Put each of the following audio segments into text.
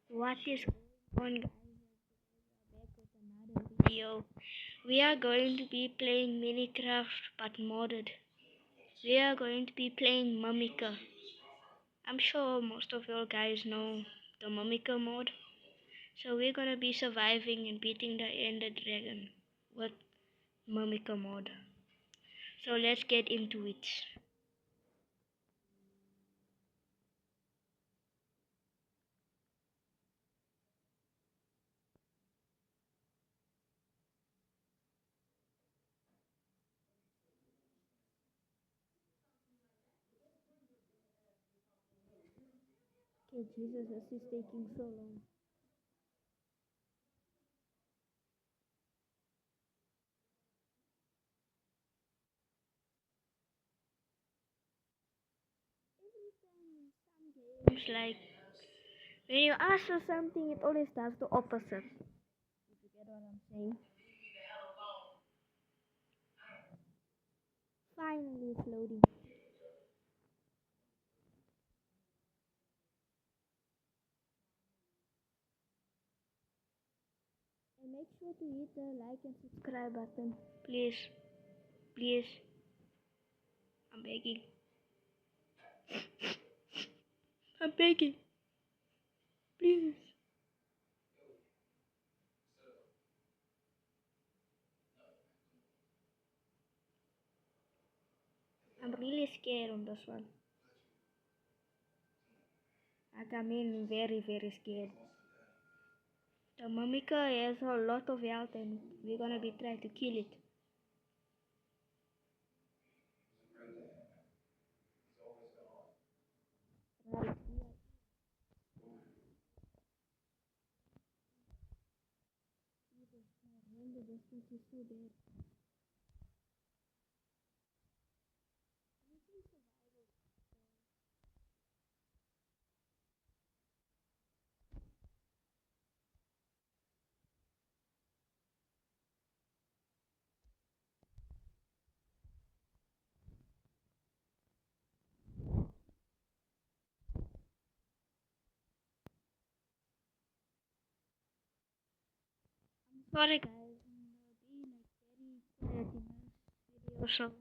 What is going on, guys? Back with another video. We are going to be playing Minecraft but modded. We are going to be playing Mummica. I'm sure most of you guys know the Mummica mod. So we're gonna be surviving and beating the Ender Dragon with Mummica mod. So let's get into it. Okay, Jesus, this is taking so long. Every time in some games, like when you ask for something, it always does the opposite. If you get what I'm saying. Finally, it's loading. And make sure to hit the like and subscribe button. Please. Please. I'm begging. I'm begging. Please. I'm really scared on this one. Like, I mean, very, very scared. The Mummica has a lot of health and we're gonna be trying to kill it. Right. When the distance is so bad. Sorry guys, be like very quiet in this video, so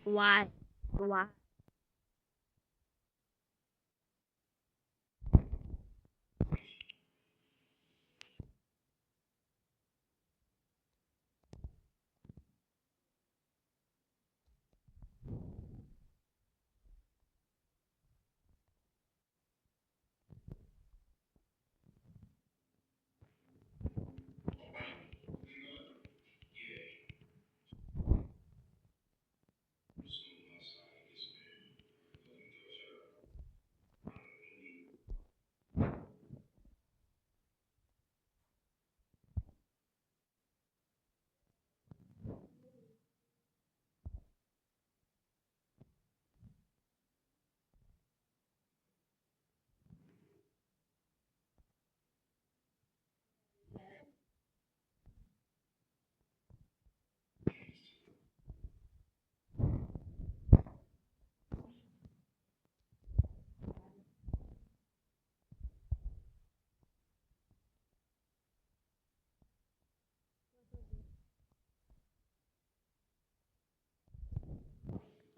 why? Why?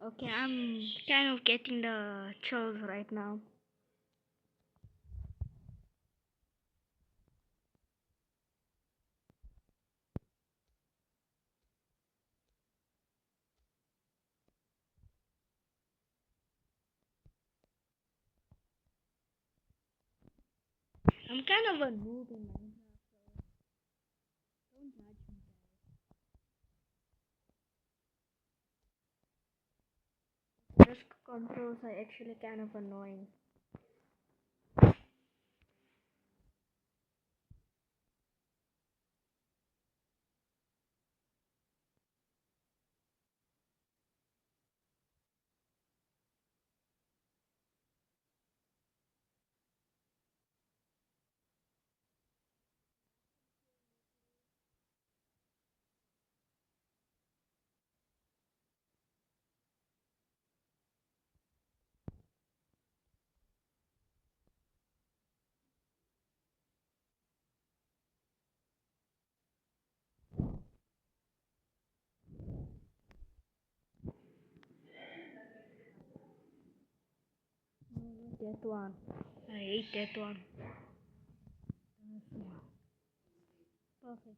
Okay, I'm kind of getting the chills right now. I'm kind of a noob in Minecraft, so don't judge me. These controls are actually kind of annoying. No, not that one. I hate that one. This one. Perfect.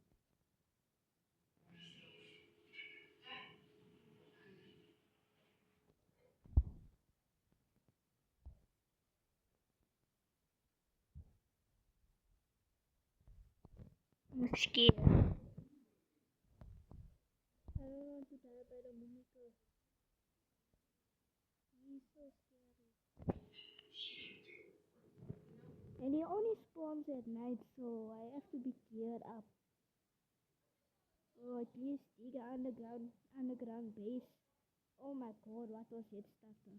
I'm scared. I don't want to die by the mimicker. He's so scary. And he only spawns at night, so I have to be geared up. Oh, at least dig an underground base. Oh my god, what was it starter?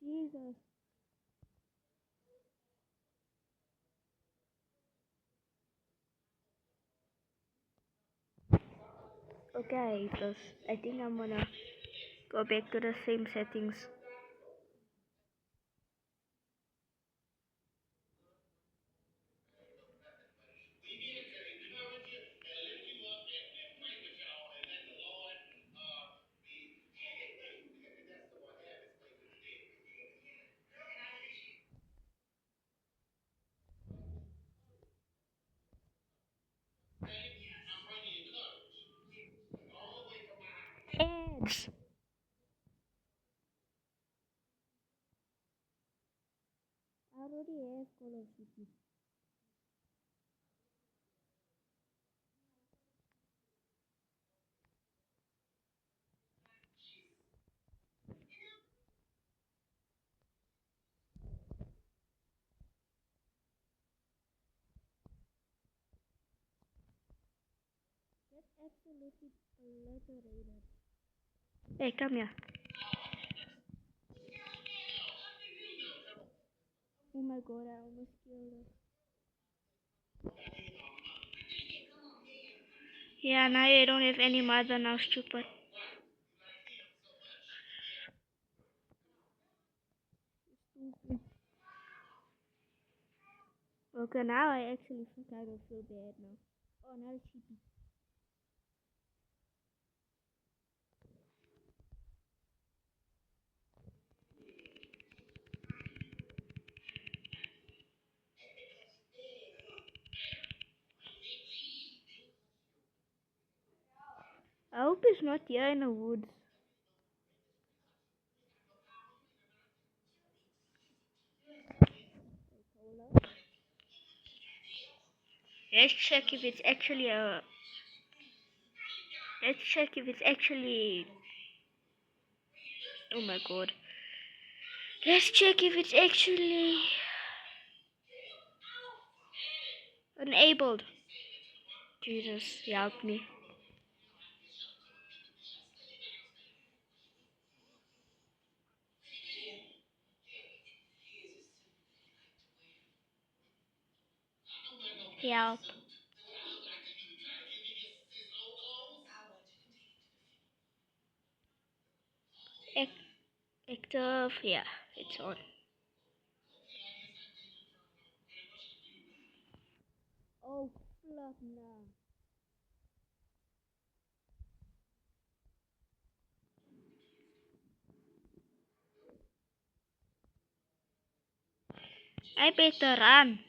Jesus. Okay, because I think I'm gonna go back to the same settings. Ads! I already have Call of Duty. That's absolutely obliterated. Hey, come here. Oh my god, I almost killed her. Yeah, now I don't have any mother now, stupid. Stupid. Okay, now I actually kind of feel bad now. Oh, now it's cheating. I hope it's not here in the woods. Let's check if it's actually a. Let's check if it's actually. Oh my god. Let's check if it's actually enabled. Jesus, help me. Help. Active, yeah, it's on. Oh, flop now. I better run.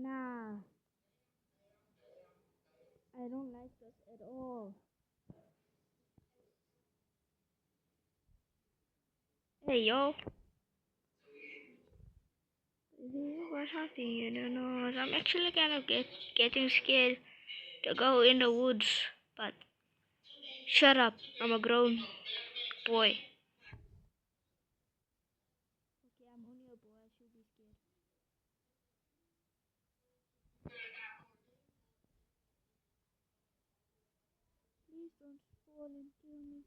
Nah, I don't like this at all. Hey yo, what's happening? You don't know. I'm actually kind of getting scared to go in the woods, but shut up. I'm a grown boy. Okay, I'm only a boy. I should be scared. Please don't fall and kill me.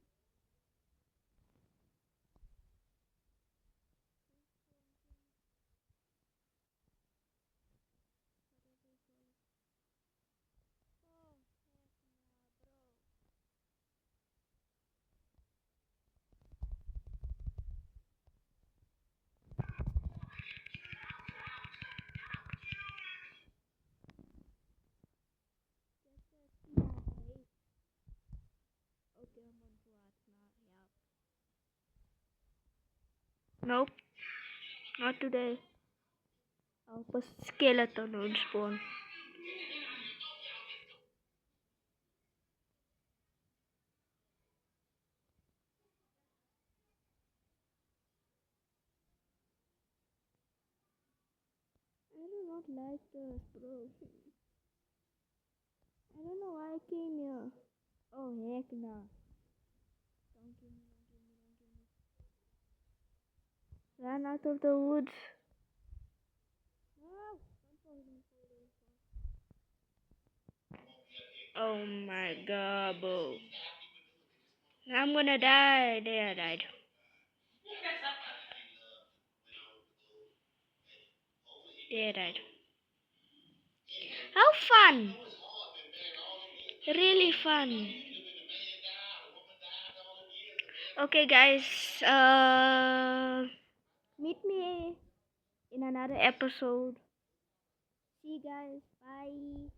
Yeah, hey. Okay, I'm on flat now. Yeah. Nope, not today. I'll put skeleton on spawn. I do not like this, bro. I don't know why I came here. Oh heck no. Don't kill me, don't kill me, don't kill me. Run out of the woods. No! Don't fall, don't fall, don't fall. Oh my god, bro. I'm gonna die. There, I died. There, I died. How fun! Really fun. Okay, guys. Meet me in another episode. See you guys. Bye.